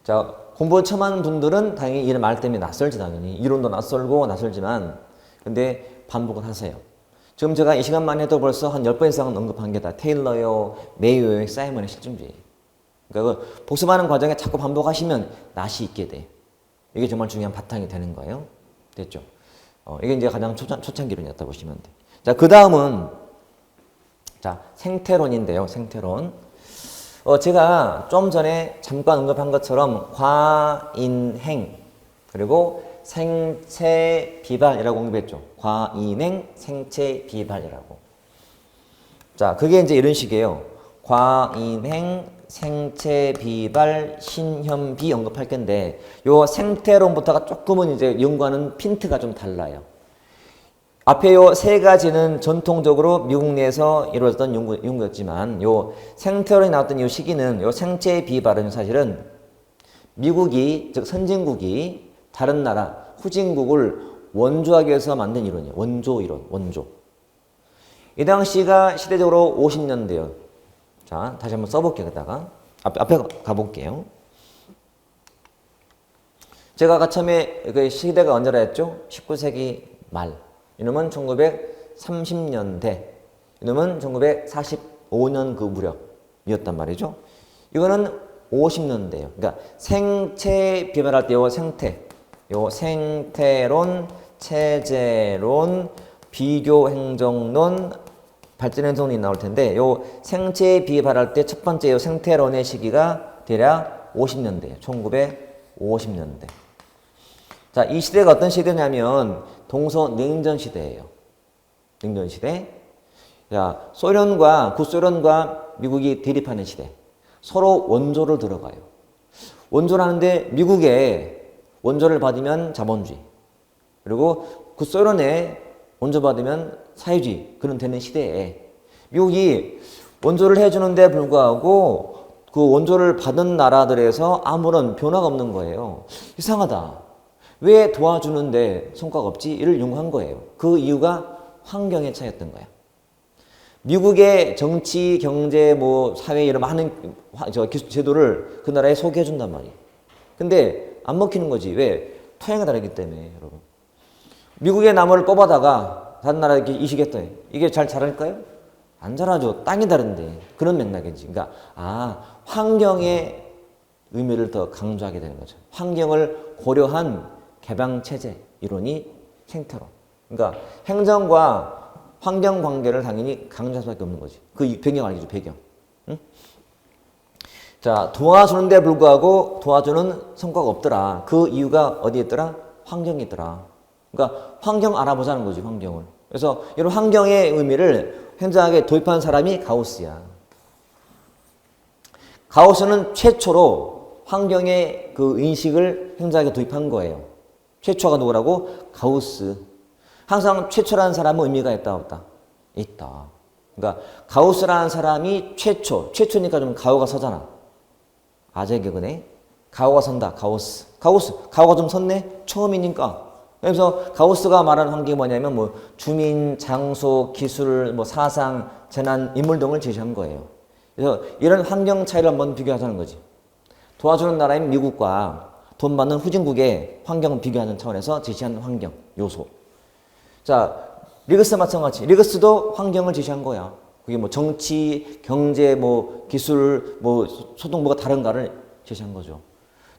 자, 공부 처음 하는 분들은 당연히 이런 말 때문에 낯설지, 당연히. 이론도 낯설고 낯설지만, 근데 반복을 하세요. 지금 제가 이 시간만 해도 벌써 한 10번 이상은 언급한 게 다 테일러요, 메이오요, 사이먼의 실증주의. 그러니까 그 복습하는 과정에 자꾸 반복하시면 낯이 있게 돼. 이게 정말 중요한 바탕이 되는 거예요. 됐죠? 이게 이제 가장 초창기론이었다 보시면 돼. 자, 그 다음은, 자, 생태론인데요, 생태론. 제가 좀 전에 잠깐 언급한 것처럼 과인행, 그리고 생체 비발이라고 언급했죠. 과인행, 생체 비발이라고. 자, 그게 이제 이런 식이에요. 과인행, 생체 비발, 신현비 언급할 건데, 요 생태론부터가 조금은 이제 연구하는 핀트가 좀 달라요. 앞에 요 세 가지는 전통적으로 미국 내에서 이루어졌던 연구였지만, 요 생태론이 나왔던 이 시기는 요 생체 비발은 사실은 미국이, 즉 선진국이 다른 나라, 후진국을 원조하기 위해서 만든 이론이에요. 원조 이론, 원조. 이 당시가 시대적으로 50년대요. 자, 다시 한번 써볼게요. 그다가 앞에 가볼게요. 제가 아까 처음에 그 시대가 언제라 했죠? 19세기 말. 이놈은 1930년대. 이놈은 1945년 그 무렵이었단 말이죠. 이거는 50년대예요. 그러니까 생체 비발할 때 요 생태, 요 생태론, 체제론, 비교 행정론, 발전 행정론이 나올 텐데, 요 생체 비발할 때 첫 번째 요 생태론의 시기가 대략 50년대예요. 1950년대. 자, 이 시대가 어떤 시대냐면 동서냉전 시대예요. 냉전 시대. 자, 소련과 구소련과 미국이 대립하는 시대. 서로 원조를 들어가요. 원조를 하는데 미국에 원조를 받으면 자본주의. 그리고 구소련에 원조 받으면 사회주의. 그런 되는 시대에 미국이 원조를 해주는데 불구하고 그 원조를 받은 나라들에서 아무런 변화가 없는 거예요. 이상하다. 왜 도와주는데 성과가 없지? 이를 연구한 거예요. 그 이유가 환경의 차이였던 거야. 미국의 정치, 경제, 뭐 사회 이런 많은 제도를 그 나라에 소개해 준단 말이에요. 근데 안 먹히는 거지. 왜? 토양이 다르기 때문에, 여러분. 미국의 나무를 뽑아다가 다른 나라에 이식했더니 이게 잘 자랄까요? 안 자라죠. 땅이 다른데. 그런 맥락이지. 그러니까 환경의 의미를 더 강조하게 되는 거죠. 환경을 고려한 개방체제 이론이 생태론. 그러니까 행정과 환경 관계를 당연히 강조할 수밖에 없는 거지. 그 배경 알겠죠? 배경. 응? 자, 도와주는데 불구하고 도와주는 성과가 없더라. 그 이유가 어디에 있더라? 환경에 있더라. 그러니까 환경 알아보자는 거지, 환경을. 그래서 이런 환경의 의미를 현장에 도입한 사람이 가우스야. 가우스는 최초로 환경의 그 인식을 현장에 도입한 거예요. 최초가 누구라고? 가우스. 항상 최초라는 사람은 의미가 있다, 없다? 있다. 그러니까 가우스라는 사람이 최초니까 좀 가오가 서잖아. 아재개그네. 가오가 선다, 가우스. 가오가 좀 섰네? 처음이니까. 그래서 가우스가 말하는 환경이 뭐냐면 뭐 주민, 장소, 기술, 뭐 사상, 재난, 인물 등을 제시한 거예요. 그래서 이런 환경 차이를 한번 비교하자는 거지. 도와주는 나라인 미국과 돈 받는 후진국의 환경을 비교하는 차원에서 제시한 환경, 요소. 자, 리그스 마찬가지. 리그스도 환경을 제시한 거야. 그게 뭐 정치, 경제, 뭐 기술, 뭐 소통 뭐가 다른가를 제시한 거죠.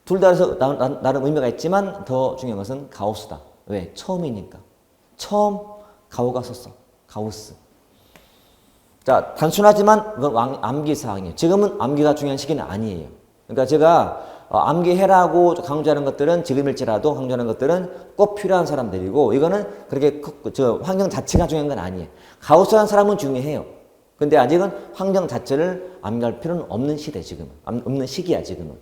둘 다 해서 나름 의미가 있지만 더 중요한 것은 가우스다. 왜? 처음이니까. 처음 가우가 썼어. 가우스. 자, 단순하지만 그건 암기 사항이에요. 지금은 암기가 중요한 시기는 아니에요. 그러니까 제가 암기해라고 강조하는 것들은 지금일지라도 강조하는 것들은 꼭 필요한 사람들이고 이거는 그렇게 환경 자체가 중요한 건 아니에요. 가우스라는 사람은 중요해요. 근데 아직은 환경 자체를 암기할 필요는 없는 시대 지금은. 없는 시기야 지금은.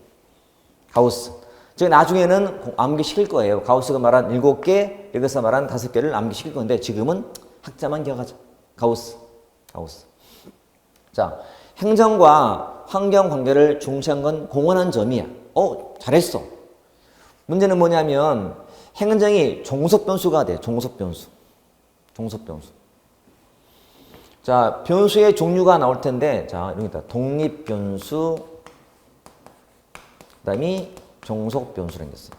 가우스. 즉 나중에는 암기 시킬 거예요. 가우스가 말한 7개, 여기서 말한 5개를 암기 시킬 건데 지금은 학자만 기억하자. 가우스. 자, 행정과 환경 관계를 중시한 건 공헌한 점이야. 잘했어. 문제는 뭐냐면 행정이 종속 변수가 돼. 종속 변수. 자, 변수의 종류가 나올 텐데, 자, 여기다 독립 변수, 그다음이 종속 변수라는 게 있어요.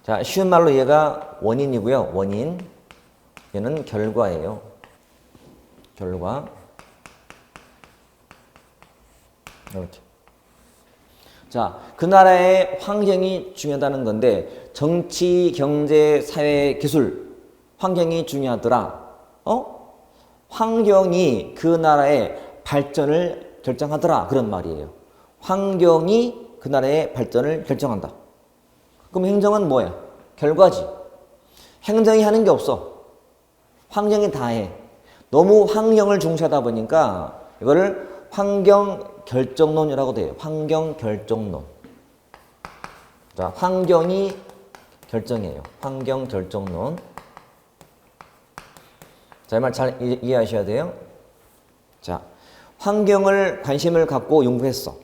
자, 쉬운 말로 얘가 원인이고요. 원인. 얘는 결과예요. 결과. 이렇게. 자, 그 나라의 환경이 중요하다는 건데 정치, 경제, 사회, 기술 환경이 중요하더라. 환경이 그 나라의 발전을 결정하더라. 그런 말이에요. 환경이 그 나라의 발전을 결정한다. 그럼 행정은 뭐야? 결과지. 행정이 하는 게 없어. 환경이 다 해. 너무 환경을 중시하다 보니까 이거를 환경 결정론이라고 돼요. 환경 결정론. 자, 환경이 결정이에요. 환경 결정론. 자, 이 말 잘 이해하셔야 돼요. 자, 환경을 관심을 갖고 연구했어.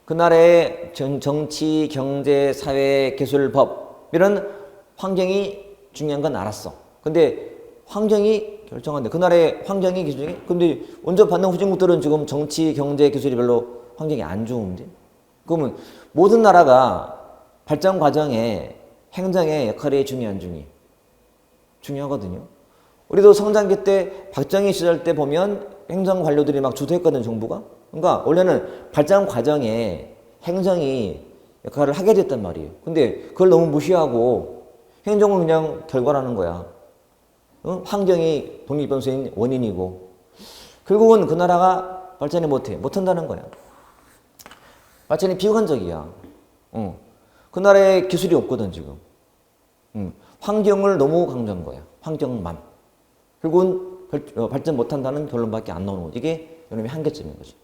그 나라의 정치, 경제, 사회, 기술, 법 이런 환경이 중요한 건 알았어. 근데 환경이 결정한데 그 나라의 환경이 기술이 근데 먼저 받는 후진국들은 지금 정치, 경제, 기술이 별로 환경이 안 좋은데 그러면 모든 나라가 발전 과정에 행정의 역할이 중요하거든요. 우리도 성장기 때 박정희 시절 때 보면 행정 관료들이 막 주도했거든 정부가. 그러니까 원래는 발전 과정에 행정이 역할을 하게 됐단 말이에요. 근데 그걸 너무 무시하고 행정은 그냥 결과라는 거야. 환경이 독립변수인 원인이고 결국은 그 나라가 발전을 못한다는 거야. 발전이 비관적이야. 그 나라에 기술이 없거든 지금. 환경을 너무 강조한 거야. 환경만. 결국은 발전 못한다는 결론밖에 안 나오는 거지. 이게 이놈의 한계점인 거지.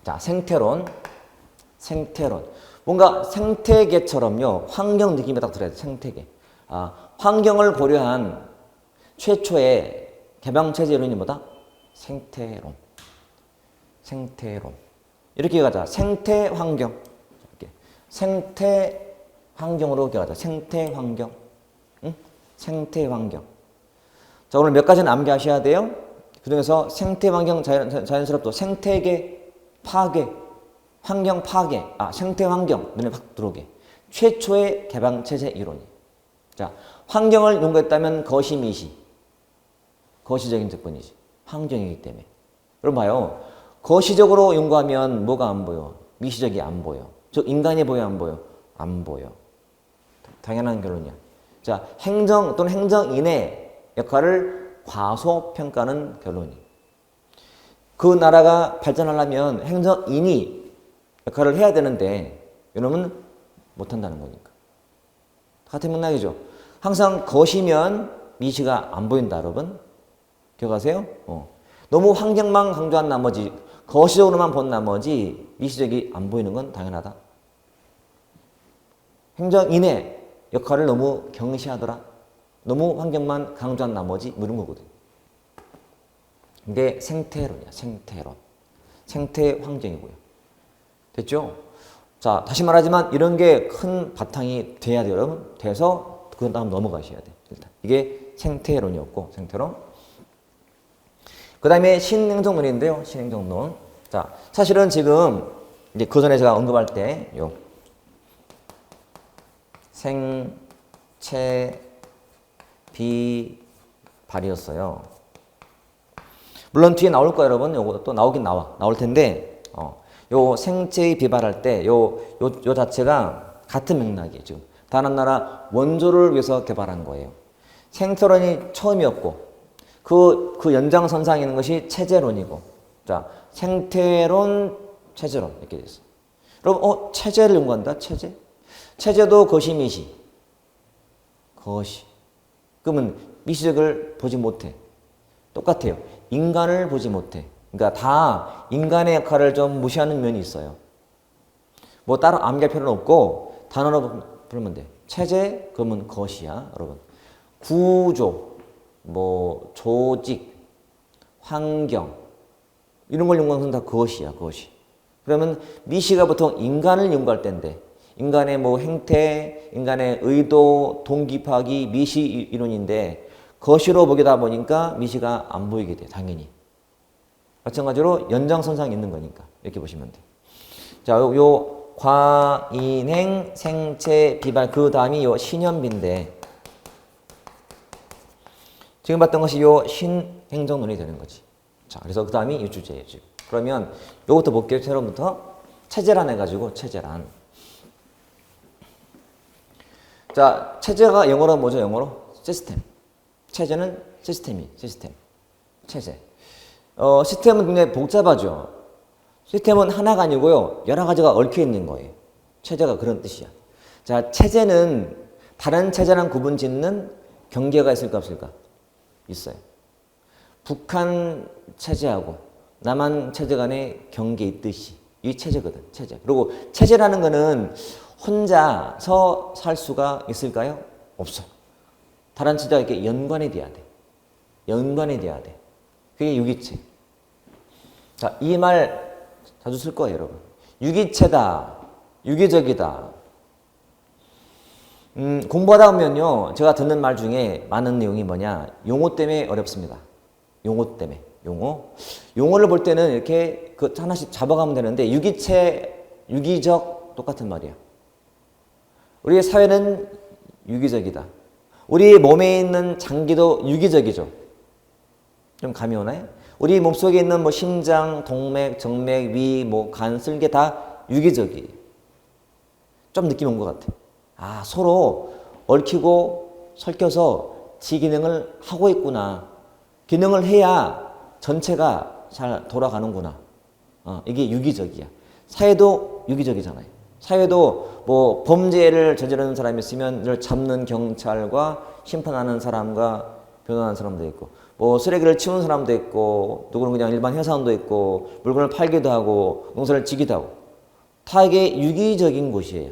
자, 생태론. 뭔가 생태계처럼요. 환경 느낌이 딱 들어야 돼. 생태계. 환경을 고려한 최초의 개방체제 이론이 뭐다? 생태론. 이렇게 가자. 생태환경. 이렇게. 생태환경으로 가자. 생태환경. 응? 생태환경. 자, 오늘 몇 가지는 암기하셔야 돼요. 그 중에서 생태환경 자연스럽도 생태계 파괴, 환경 파괴, 생태환경 눈에 확 들어오게. 최초의 개방체제 이론이. 자, 환경을 연구했다면 거시적인 접근이지. 환경이기 때문에. 여러분 봐요. 거시적으로 연구하면 뭐가 안 보여? 미시적이 안 보여. 즉 인간이 보여 안 보여? 안 보여. 당연한 결론이야. 자, 행정 또는 행정인의 역할을 과소평가하는 결론이. 그 나라가 발전하려면 행정인이 역할을 해야 되는데 이놈은 못한다는 거니까. 같은 맥락이죠. 항상 거시면 미시가 안 보인다, 여러분. 기억하세요? 너무 환경만 강조한 나머지, 거시적으로만 본 나머지 미시적이 안 보이는 건 당연하다. 행정인의 역할을 너무 경시하더라. 너무 환경만 강조한 나머지 이런 거거든. 이게 생태론이야. 생태 환경이고요. 됐죠? 자, 다시 말하지만 이런 게 큰 바탕이 돼야 돼요, 여러분. 돼서 그 다음 넘어가셔야 돼. 일단 이게 생태론이었고, 생태론. 그 다음에 신행정론인데요. 신행정론. 자, 사실은 지금 이제 그 전에 제가 언급할 때 요 생체 비발이었어요. 물론 뒤에 나올 거예요, 여러분. 요거 또 나올 텐데, 요 생체의 비발할 때, 요 자체가 같은 맥락이에요, 지금. 다른 나라 원조를 위해서 개발한 거예요. 생태론이 처음이었고, 그 연장선상에 있는 것이 체제론이고, 자, 생태론, 체제론, 이렇게 돼 있어요. 여러분, 체제를 연구한다? 체제? 체제도 거시, 미시. 거시. 그러면 미시적을 보지 못해. 똑같아요. 인간을 보지 못해. 그러니까 다 인간의 역할을 좀 무시하는 면이 있어요. 뭐 따로 암기할 필요는 없고 단어로 부르면 돼. 체제 그러면 것이야, 여러분. 구조, 뭐 조직, 환경 이런 걸 연구하는 건 다 그것이야, 그것이. 그러면 미시가 보통 인간을 연구할 때인데 인간의 뭐 행태, 인간의 의도, 동기 파악이 미시 이론인데 거시로 보게다 보니까 미시가 안 보이게 돼, 당연히. 마찬가지로 연장선상에 있는 거니까 이렇게 보시면 돼. 자, 요 과인행 생체 비발 그 다음이 요 신현비인데 지금 봤던 것이 요 신행정론이 되는 거지. 자, 그래서 그 다음이 이 주제예요, 지금. 그러면 요것도 볼게요. 처음부터 체제란 해가지고 체제란. 자, 체제가 영어로 뭐죠? 영어로 시스템. 체제는 시스템. 체제. 시스템은 굉장히 복잡하죠. 시스템은 하나가 아니고요. 여러 가지가 얽혀 있는 거예요. 체제가 그런 뜻이야. 자, 체제는 다른 체제랑 구분 짓는 경계가 있을까 없을까? 있어요. 북한 체제하고 남한 체제 간의 경계 있듯이 이 체제거든. 체제. 그리고 체제라는 거는 혼자서 살 수가 있을까요? 없어. 다른 체제가 이렇게 연관이 돼야 돼. 연관이 돼야 돼. 그게 유기체. 자, 이 말 자주 쓸 거예요, 여러분. 유기체다. 유기적이다. 공부하다 보면요. 제가 듣는 말 중에 많은 내용이 뭐냐. 용어 때문에 어렵습니다. 용어 때문에. 용어를 볼 때는 이렇게 그 하나씩 잡아가면 되는데 유기체, 유기적 똑같은 말이야. 우리의 사회는 유기적이다. 우리 몸에 있는 장기도 유기적이죠. 좀 감이 오나요? 우리 몸속에 있는 뭐 심장, 동맥, 정맥, 위, 뭐 간, 쓸개 다 유기적이에요. 좀 느낌 온 것 같아. 아, 서로 얽히고 설켜서 지 기능을 하고 있구나. 기능을 해야 전체가 잘 돌아가는구나. 이게 유기적이야. 사회도 유기적이잖아요. 사회도 뭐 범죄를 저지르는 사람이 있으면 이를 잡는 경찰과 심판하는 사람과 변호하는 사람도 있고, 뭐 쓰레기를 치우는 사람도 있고, 누구는 그냥 일반 회사원도 있고, 물건을 팔기도 하고, 농사를 지기도 하고, 다 이게 유기적인 곳이에요.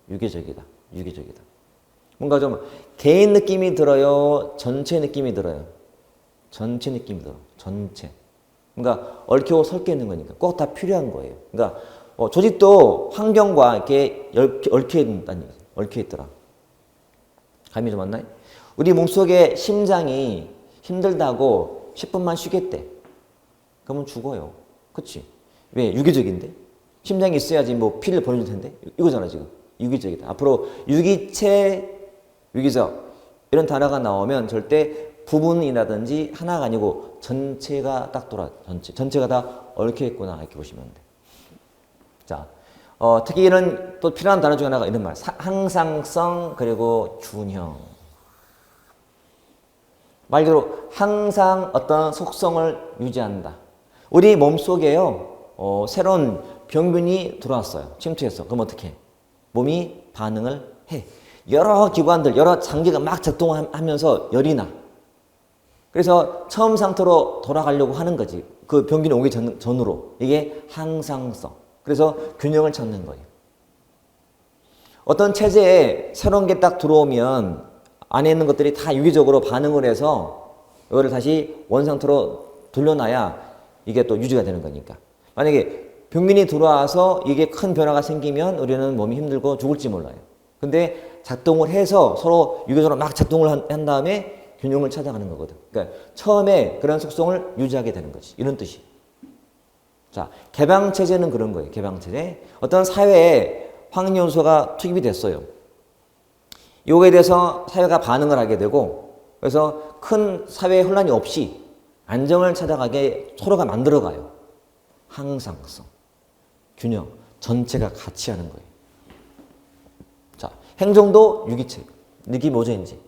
유기적이다. 뭔가 좀 개인 느낌이 들어요? 전체 느낌이 들어요? 전체 느낌이 들어. 전체. 그러니까 얽혀 설켜 있는 거니까 꼭 다 필요한 거예요. 그러니까 조직도 환경과 이렇게 얽혀 있다는 얘기죠. 얽혀 있더라. 감이 좀 왔나요? 우리 몸속에 심장이 힘들다고 10분만 쉬겠대. 그러면 죽어요. 그치? 왜? 유기적인데? 심장이 있어야지 뭐 피를 보내줄 텐데? 이거잖아, 지금. 유기적이다. 앞으로 유기체, 유기적 이런 단어가 나오면 절대 부분이라든지 하나가 아니고 전체가 딱 돌아. 전체가 다 얽혀 있구나 이렇게 보시면 돼. 자, 특히 이런 또 필요한 단어 중에 하나가 이런 말. 항상성 그리고 균형. 말 그대로 항상 어떤 속성을 유지한다. 우리 몸속에요. 새로운 병균이 들어왔어요. 침투했어. 그럼 어떻게 해? 몸이 반응을 해. 여러 기관들, 여러 장기가 막 작동하면서 열이 나. 그래서 처음 상태로 돌아가려고 하는 거지. 그 병균이 오기 전으로. 이게 항상성. 그래서 균형을 찾는 거예요. 어떤 체제에 새로운 게 딱 들어오면 안에 있는 것들이 다 유기적으로 반응을 해서 이거를 다시 원상태로 돌려놔야 이게 또 유지가 되는 거니까. 만약에 병균이 들어와서 이게 큰 변화가 생기면 우리는 몸이 힘들고 죽을지 몰라요. 근데 작동을 해서 서로 유기적으로 막 작동을 한 다음에 균형을 찾아가는 거거든. 그러니까 처음에 그런 속성을 유지하게 되는 거지. 이런 뜻이. 자, 개방체제는 그런 거예요. 개방체제. 어떤 사회에 황리요소가 투입이 됐어요. 요거에 대해서 사회가 반응을 하게 되고 그래서 큰 사회 혼란이 없이 안정을 찾아가게 서로가 만들어가요. 항상성, 균형, 전체가 같이 하는 거예요. 자, 행정도 유기체. 느낌이 뭐죠, 이제?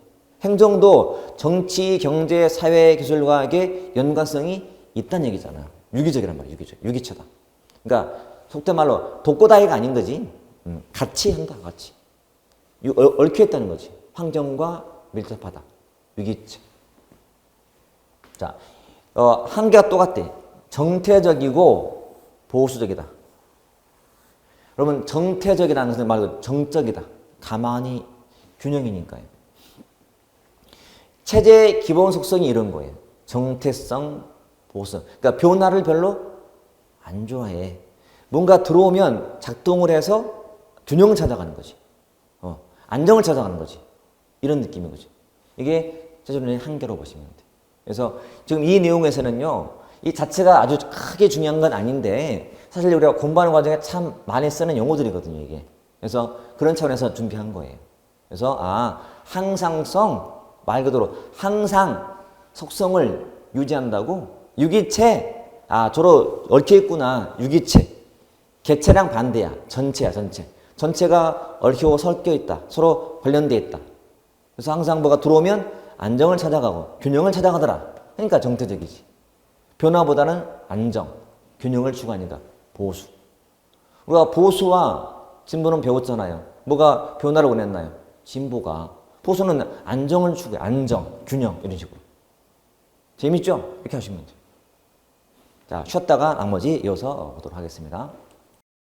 행정도 정치, 경제, 사회, 기술과의 연관성이 있다는 얘기잖아. 유기적이란 말이야, 유기체다. 그러니까 속된 말로 독고다이가 아닌 거지. 같이 한다, 같이. 얽혀 있다는 거지. 환경과 밀접하다. 유기체. 자, 한계가 똑같대. 정태적이고 보수적이다. 여러분, 정태적이라는 것은 말고 정적이다. 가만히 균형이니까요. 체제의 기본 속성이 이런 거예요. 정태성, 보수성. 그러니까 변화를 별로 안 좋아해. 뭔가 들어오면 작동을 해서 균형을 찾아가는 거지. 안정을 찾아가는 거지. 이런 느낌인 거지. 이게 제조론의 한계로 보시면 돼요. 그래서 지금 이 내용에서는요, 이 자체가 아주 크게 중요한 건 아닌데, 사실 우리가 공부하는 과정에 참 많이 쓰는 용어들이거든요, 이게. 그래서 그런 차원에서 준비한 거예요. 그래서, 항상성, 말 그대로 항상 속성을 유지한다고? 유기체, 저로 얽혀있구나, 유기체. 개체랑 반대야, 전체야, 전체. 전체가 얽혀 섞여 있다. 서로 관련되어 있다. 그래서 항상 뭐가 들어오면 안정을 찾아가고 균형을 찾아가더라. 그러니까 정태적이지. 변화보다는 안정, 균형을 추구하니까 보수. 우리가 보수와 진보는 배웠잖아요. 뭐가 변화를 원했나요? 진보가. 보수는 안정을 추구해. 안정, 균형 이런 식으로. 재밌죠? 이렇게 하시면 돼요. 자, 쉬었다가 나머지 이어서 보도록 하겠습니다.